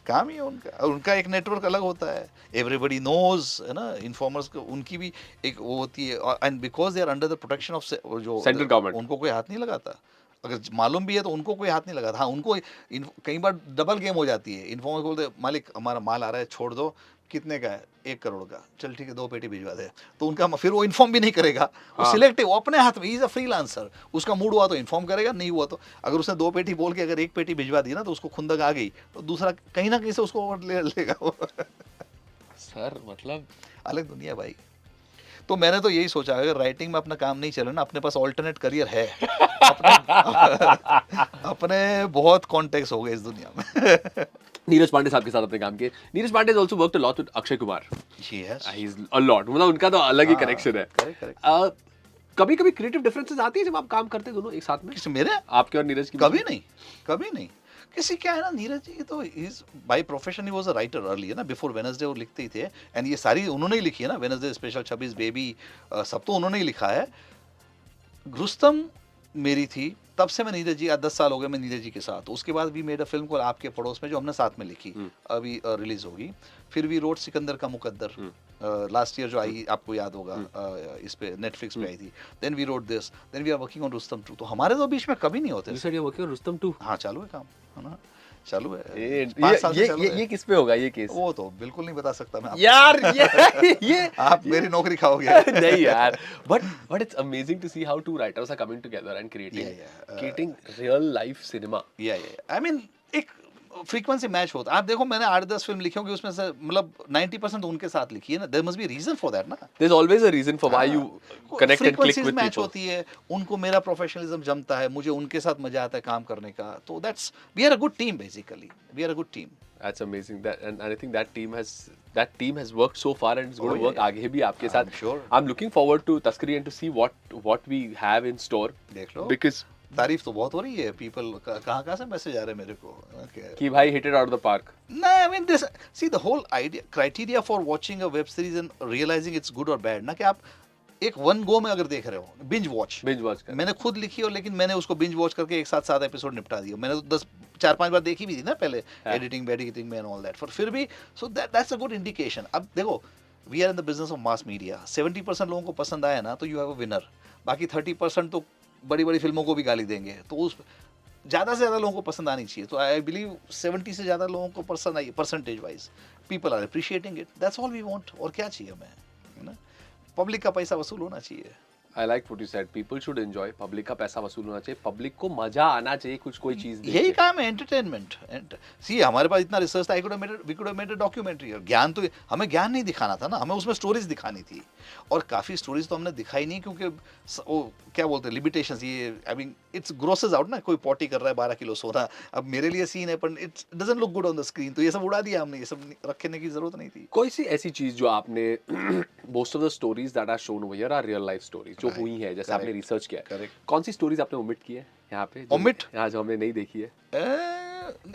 [SPEAKER 2] काम ही है उनका, और उनका एक नेटवर्क अलग होता है, एवरीबडी नोज, है ना, इन्फॉर्मर्स को उनकी भी एक वो होती है, and because they are under the protection of जो
[SPEAKER 1] सेंट्रल गवर्नमेंट।
[SPEAKER 2] उनको कोई हाथ नहीं लगाता, अगर मालूम भी है तो उनको कोई हाथ नहीं लगाता। हाँ, उनको कई बार डबल गेम हो जाती है, इन्फॉर्मर बोलते मालिक हमारा माल आ रहा है, छोड़ दो, कितने का है, 1 करोड़ का, चल ठीक है 2 पेटी भिजवा दे, तो उनका फिर वो इन्फॉर्म भी नहीं करेगा, वो
[SPEAKER 1] हाँ।
[SPEAKER 2] सिलेक्टिव, वो अपने हाथ में, इज अ फ्रीलांसर, उसका मूड हुआ तो इन्फॉर्म करेगा, नहीं हुआ तो, अगर उसने 2 पेटी बोल के अगर 1 पेटी भिजवा दी ना तो उसको खुंदक आ गई, तो दूसरा कहीं ना कहीं से उसको ले लेगा वो।
[SPEAKER 1] सर मतलब
[SPEAKER 2] अलग दुनिया भाई। तो मैंने तो यही सोचा, अगर राइटिंग में अपना काम नहीं चले ना, अपने पास ऑल्टरनेट करियर है, अपने बहुत कॉन्टेक्ट हो गए इस दुनिया में।
[SPEAKER 1] नीरज पांडे साहब के साथ अपने काम किए। Neeraj Pandey has also worked a lot with Akshay Kumar.
[SPEAKER 2] Yes.
[SPEAKER 1] He's a lot, मतलब उनका तो अलग ही
[SPEAKER 2] हाँ,
[SPEAKER 1] कनेक्शन है।
[SPEAKER 2] correct, correct.
[SPEAKER 1] कभी कभी क्रिएटिव डिफरेंसेस आती है जब आप काम करते हैं दोनों एक साथ में,
[SPEAKER 2] किस मेरे
[SPEAKER 1] आपके और नीरज की?
[SPEAKER 2] कभी नहीं, कभी नहीं। किसी क्या है ना, नीरज जी तो is by profession he was a writer early, है ना, बिफोर वेडनेसडे वो लिखते ही थे, एंड ये सारी उन्होंने ही लिखी है ना, वेडनेसडे स्पेशल, 26 बेबी, सब तो उन्होंने ही लिखा है। रुस्तम मेरी थी, तब से मैं नीरज जी, 10 साल हो गए मैं नीरज जी के साथ। उसके बाद भी मेड अ फिल्म को आपके पड़ोस में, जो हमने साथ में लिखी, अभी रिलीज होगी। फिर भी रोड सिकंदर का मुकद्दर, लास्ट ईयर जो आई, आपको याद होगा, इस पे नेटफ्लिक्स पे आई थी। Then we wrote this, then we are working on Rustam 2। तो हमारे तो बीच में कभी नहीं होते।
[SPEAKER 1] You said you're working on Rustom 2?
[SPEAKER 2] हाँ, चालू है काम, है ना, चालू है,
[SPEAKER 1] ये
[SPEAKER 2] 5 साल से चालू है।
[SPEAKER 1] ये किस पे होगा ये केस?
[SPEAKER 2] वो तो बिल्कुल नहीं बता सकता मैं आपको।
[SPEAKER 1] यार ये
[SPEAKER 2] आप मेरी नौकरी खाओगे।
[SPEAKER 1] नहीं यार, but it's amazing to see how two writers are coming together and creating
[SPEAKER 2] Yeah.
[SPEAKER 1] creating real life cinema.
[SPEAKER 2] या आई मीन एक फ्रीक्वेंसी मैच होता है। आप देखो मैंने 8-10 फिल्म लिखी होंगी, उसमें से मतलब 90% उनके साथ लिखी है ना, there must be reason for that ना।
[SPEAKER 1] There's always a reason for why you connect and click
[SPEAKER 2] frequencies
[SPEAKER 1] with
[SPEAKER 2] match
[SPEAKER 1] people.
[SPEAKER 2] होती है, उनको मेरा प्रोफेशनलिज्म जमता है, मुझे उनके साथ मजा आता है काम करने का, तो that's, we are a good team, basically we are a good team.
[SPEAKER 1] That's amazing. That and I think that team has worked so far and it's going
[SPEAKER 2] Oh,
[SPEAKER 1] to work
[SPEAKER 2] yeah.
[SPEAKER 1] आगे भी आपके साथ.
[SPEAKER 2] I'm sure.
[SPEAKER 1] I'm looking forward to Taskari and to see what we have in store.
[SPEAKER 2] देख लो,
[SPEAKER 1] Because
[SPEAKER 2] तारीफ तो बहुत हो रही है, पीपल कहाँ से मैसेज आ रहे हैं मेरे को
[SPEAKER 1] कि भाई hit it out of the park.
[SPEAKER 2] No, I mean this. See the whole idea, criteria for watching a web series and realizing it's good or bad, ना कि आप एक वन गो में अगर देख रहे हो, बिंज वॉच।
[SPEAKER 1] Binge watch कर.
[SPEAKER 2] मैंने खुद लिखी और लेकिन मैंने उसको बिंज वॉच करके एक साथ 7 एपिसोड निपटा दिया। मैंने तो 4-5 बार देखी भी थी ना पहले, एडिटिंग में एंड ऑल दैट, पर फिर भी so that's a good indication. अब देखो, we are in the business of mass media, 70% लोगों को पसंद आया ना तो यू हैव अ विनर, बाकी 30% तो बड़ी बड़ी फिल्मों को भी गाली देंगे, तो उस ज़्यादा से ज़्यादा लोगों को पसंद आनी चाहिए। तो आई बिलीव 70 से ज़्यादा लोगों को पसंद आई, percentage wise people are appreciating it, that's all we want. और क्या चाहिए हमें, है ना, पब्लिक का पैसा वसूल होना चाहिए।
[SPEAKER 1] I like what you said. People should enjoy. Public का पैसा वसूल होना चाहिए. Public को मजा आना चाहिए कुछ कोई चीज देख
[SPEAKER 2] यही
[SPEAKER 1] के.
[SPEAKER 2] काम है, एंटरटेनमेंट। सी हमारे पास इतना रिसर्च था, we could have made a documentary. ज्ञान तो हमें ज्ञान नहीं दिखाना था ना, हमें उसमें स्टोरीज दिखानी थी, और काफ़ी स्टोरीज तो हमने दिखाई नहीं, क्योंकि वो क्या बोलते हैं, लिमिटेशंस। ये आई मीन इट्स ग्रोसेस आउट ना, कोई पॉटी कर रहा है 12 किलो सोना, अब मेरे लिए सीन है पर it's doesn't look good on the screen, तो ये सब उड़ा दिया हमने, ये सब रखने की जरूरत नहीं थी।
[SPEAKER 1] कोई सी ऐसी चीज जो आपने most of the stories that are shown over here are real life stories जो
[SPEAKER 2] Right.
[SPEAKER 1] हुई है, जैसे आपने
[SPEAKER 2] Correct.
[SPEAKER 1] रिसर्च किया है.
[SPEAKER 2] Correct.
[SPEAKER 1] कौन सी स्टोरीज आपने ओमिट की है यहाँ पे?
[SPEAKER 2] Omit?
[SPEAKER 1] यहाँ जो हमने नहीं देखी है.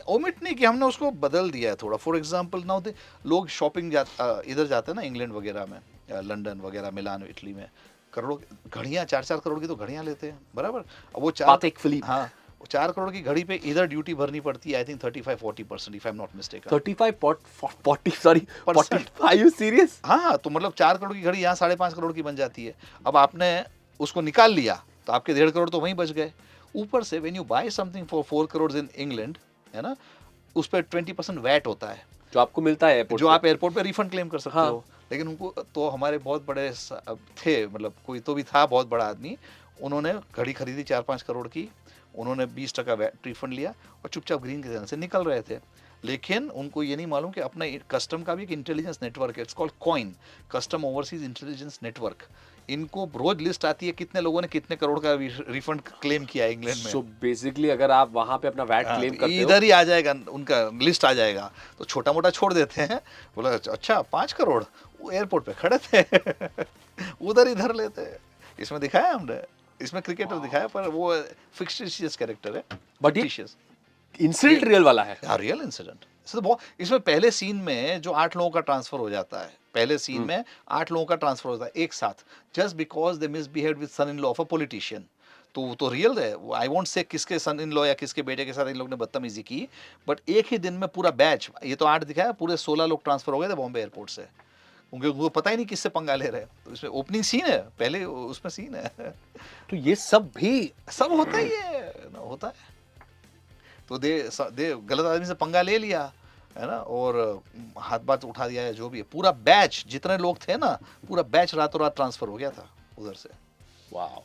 [SPEAKER 2] ओमिट नहीं कि हमने उसको बदल दिया है थोड़ा। फॉर एग्जांपल नाउ लोग शॉपिंग इधर जाते हैं ना, इंग्लैंड वगैरह में, लंदन वगैरह, मिलान, इटली में, करोड़ों घड़ियाँ, 4-4 करोड़ की तो घड़ियाँ लेते हैं, बराबर। अब वो 4,
[SPEAKER 1] Patek Philippe.
[SPEAKER 2] हाँ, 4 करोड़ की घड़ी पे इधर ड्यूटी भरनी पड़ती है, I think 35-40%, if I am not mistaken.
[SPEAKER 1] 45 are you serious?
[SPEAKER 2] हाँ, तो मतलब 4 करोड़ की घड़ी यहाँ 5.5 करोड़ की बन जाती है। अब आपने उसको निकाल लिया तो आपके 1.5 करोड़ तो वहीं बच गए। ऊपर से when you buy something for 4 crore in England, है ना, उस पर 20% वैट होता है,
[SPEAKER 1] जो आपको मिलता है एयरपोर्ट
[SPEAKER 2] जो आप एयरपोर्ट पे रिफंड क्लेम कर सकते
[SPEAKER 1] हाँ।
[SPEAKER 2] हो। लेकिन उनको तो हमारे बहुत बड़े थे, मतलब कोई तो भी था बहुत बड़ा आदमी, उन्होंने घड़ी खरीदी 4-5 करोड़ की, उन्होंने 20% रिफंड लिया और चुपचाप ग्रीन के चैनल से निकल रहे थे। लेकिन उनको ये नहीं मालूम कि अपना कस्टम का भी एक इंटेलिजेंस नेटवर्क है, it's called coin, custom overseas intelligence network. इनको रोज लिस्ट आती है कितने लोगों ने कितने करोड़ का रिफंड क्लेम किया है इंग्लैंड में।
[SPEAKER 1] सो बेसिकली अगर आप वहां पे अपना वैट
[SPEAKER 2] हाँ,
[SPEAKER 1] क्लेम
[SPEAKER 2] तो
[SPEAKER 1] करते हो,
[SPEAKER 2] इधर ही आ जाएगा, उनका लिस्ट आ जाएगा, तो छोटा मोटा छोड़ देते हैं। बोला अच्छा 5 करोड़, वो एयरपोर्ट पे खड़े थे उधर ही धर लेते हैं। इसमें दिखाया हमने, इसमें क्रिकेटर दिखाया, पर वो फिक्टिशियस कैरेक्टर है।
[SPEAKER 1] बट ये
[SPEAKER 2] Fictitious।
[SPEAKER 1] इंसिडेंट रियल वाला है।
[SPEAKER 2] हाँ, रियल इंसिडेंट। इसमें पहले सीन में जो 8 लोगों का ट्रांसफर हो जाता है, पहले सीन में 8 लोगों का ट्रांसफर होता है एक साथ, just because they misbehaved with son in law of a politician. तो रियल है, आई वोंट से किसके सन इन लॉ या किसके बेटे के साथ इन लोग ने बदतमीजी की, बट एक ही दिन में पूरा बैच, ये तो 8 दिखाया, पूरे 16 लोग ट्रांसफर हो गए थे बॉम्बे एयरपोर्ट से, क्योंकि उनको पता ही नहीं किससे पंगा ले रहे हैं। तो इसमें ओपनिंग सीन है, पहले उसमें सीन है
[SPEAKER 1] तो ये सब भी
[SPEAKER 2] सब होता ही है ना, होता है। तो दे गलत आदमी से पंगा ले लिया है ना, और हाथ बात उठा दिया है, जो भी है, पूरा बैच जितने लोग थे ना, पूरा बैच रातों रात ट्रांसफर हो गया था उधर से।
[SPEAKER 1] वाओ।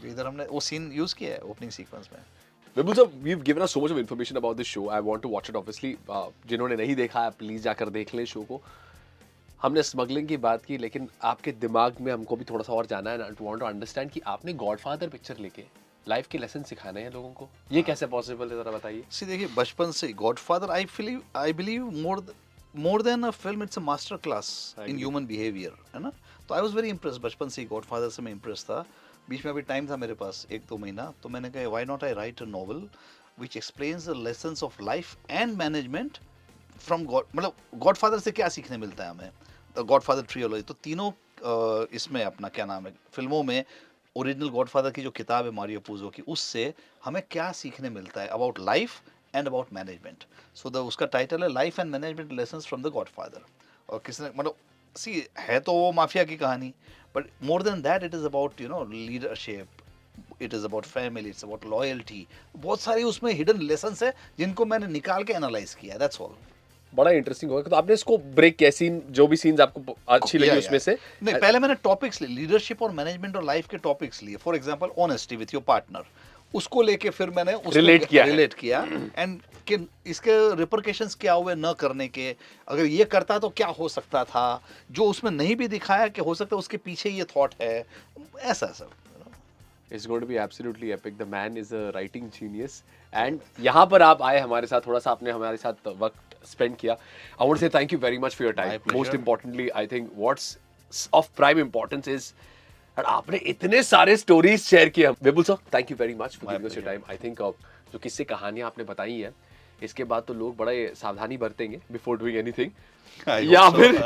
[SPEAKER 2] इधर हमने वो सीन यूज किया है ओपनिंग सीक्वेंस में।
[SPEAKER 1] Vibhul sir, we've given us so much of information about this show. I want to watch it obviously. जिन्होंने नहीं देखा है प्लीज जाकर देख लें शो को। हमने स्मगलिंग की बात की, लेकिन आपके दिमाग में हमको भी थोड़ा सा और जाना है, टू वांट टू अंडरस्टैंड कि आपने गॉडफादर पिक्चर लेके लाइफ के लेसन सिखाने हैं लोगों को, ये कैसे पॉसिबल है, जरा बताइए।
[SPEAKER 2] सी देखिए, बचपन से godfather I believe more than a film, it's a master class in human behaviour, है ना। तो आई वाज वेरी इंप्रेस्ड, बचपन से ही गॉडफादर से मैं इंप्रेस था। बीच में अभी टाइम था मेरे पास 1-2 महीना, तो मैंने कहा why not I right a novel which explains the lessons of life and management from God, मतलब गॉडफादर से क्या सीखने मिलता है हमें, द गॉडफादर ट्रियोलॉजी। तो तीनों इसमें अपना क्या नाम है, फिल्मों में ओरिजिनल गॉडफादर की जो किताब है मारियो पूजो की, उससे हमें क्या सीखने मिलता है about life and about management. So उसका टाइटल है life and management lessons from the Godfather. और किसने, मतलब सी है तो वो माफिया की कहानी, but more than that it is about leadership, it is about family, it's about loyalty. बहुत सारी उसमें हिडन लेसन्स है जिनको मैंने निकाल के एनालाइज किया, दैट्स ऑल।
[SPEAKER 1] बड़ा इंटरेस्टिंग होगा। तो आपने इसको ब्रेक किया, सीन जो भी सीन्स आपको अच्छी लगी उसमें से?
[SPEAKER 2] नहीं, पहले मैंने टॉपिक्स लिए, लीडरशिप और मैनेजमेंट और लाइफ के टॉपिक्स लिए। For example honesty with your partner, उसको लेके फिर मैंने
[SPEAKER 1] रिलेट
[SPEAKER 2] किया एंड कि इसके रिपरकेशंस क्या हुए न करने के, अगर ये करता तो क्या हो सकता था, जो उसमें नहीं भी दिखाया कि हो सकता है उसके पीछे ये थॉट है, ऐसा सब।
[SPEAKER 1] It's going to be absolutely epic. The man is a writing genius. And यहाँ पर आप आए हमारे साथ, थोड़ा सा आपने हमारे साथ वक्त स्पेंड किया. I want to say thank you very much for your time.
[SPEAKER 2] My pleasure.
[SPEAKER 1] Most importantly, I think what's of prime importance is that आपने इतने सारे स्टोरीज शेयर किए. विपुल sir, thank you very much for giving us your time. I think जो किस्से कहानियां आपने बताई हैं, इसके बाद तो लोग बड़ा सावधानी बरतेंगे बिफोर डूइंग एनीथिंग, या फिर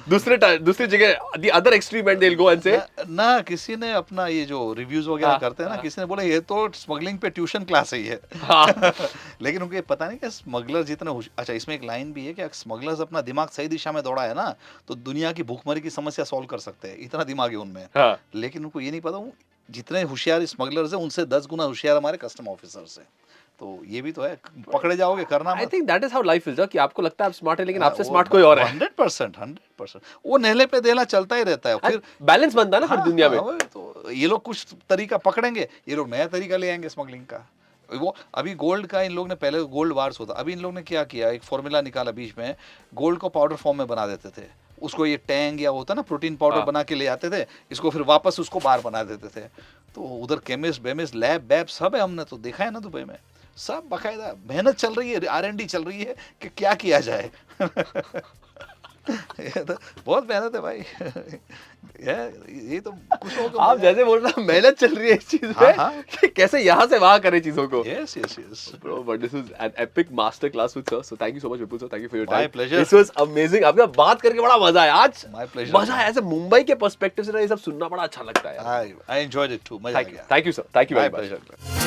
[SPEAKER 1] दूसरी जगह the other extreme and they will go and से
[SPEAKER 2] ना किसी ने अपना ये जो रिव्यूज वगैरह करते हैं ना, किसी ने बोला ये तो स्मगलिंग पे ट्यूशन क्लास है ये। लेकिन उनको ये पता नहीं कि स्मगलर जितना अच्छा, इसमें एक लाइन भी है कि स्मगलर्स अपना दिमाग सही दिशा में दौड़ा है ना, तो दुनिया की भूखमरी की समस्या सॉल्व कर सकते हैं, इतना दिमाग है उनमें। लेकिन उनको ये नहीं पता जितने होशियार स्मगलर्स हैं उनसे 10 गुना होशियार हमारे कस्टम ऑफिसर्स हैं। तो ये भी तो है, पकड़े जाओगे करना।
[SPEAKER 1] I think that is how life is, कि आपको लगता है आप स्मार्ट है, लेकिन आपसे स्मार्ट कोई और है।
[SPEAKER 2] 100% वो नेले पे देला चलता ही रहता है, फिर
[SPEAKER 1] बैलेंस बनता है ना फिर दुनिया में।
[SPEAKER 2] तो ये लोग कुछ तरीका पकड़ेंगे, ये लोग नया तरीका ले आएंगे स्मगलिंग का। वो अभी गोल्ड का इन लोग ने, पहले गोल्ड वार्स होता, अभी इन लोग ने क्या किया, एक फॉर्मूला निकाला बीच में, गोल्ड को पाउडर फॉर्म में बना देते थे, उसको ये टैंग या होता ना प्रोटीन पाउडर बना के ले आते थे, इसको फिर वापस उसको बार बना देते थे। तो उधर केमिस्ट बेमिस्ट लैब सब है, हमने तो देखा है ना दुबई में, सब बकायदा मेहनत चल रही है, R&D चल रही है कि क्या किया जाए। ये तो बहुत मेहनत है भाई। ये तो कुछ लोग
[SPEAKER 1] आप जैसे बोल रहे हैं मेहनत चल रही है इस चीज में, कि कैसे यहाँ से वहाँ करें चीजों को।
[SPEAKER 2] Yes.
[SPEAKER 1] Bro, but this is an epic master class with sir. So thank you so much, Vipul sir. Thank you for your time.
[SPEAKER 2] My pleasure.
[SPEAKER 1] This was amazing. आपसे बात करके बड़ा मजा आया आज।
[SPEAKER 2] My pleasure.
[SPEAKER 1] मजा आया, ऐसे मुंबई के पर्सपेक्टिव से ना ये सब सुनना बड़ा अच्छा लगता है।
[SPEAKER 2] I enjoyed it too. मजा आ गया।
[SPEAKER 1] Thank you sir. Thank you very
[SPEAKER 2] My
[SPEAKER 1] much.
[SPEAKER 2] pleasure.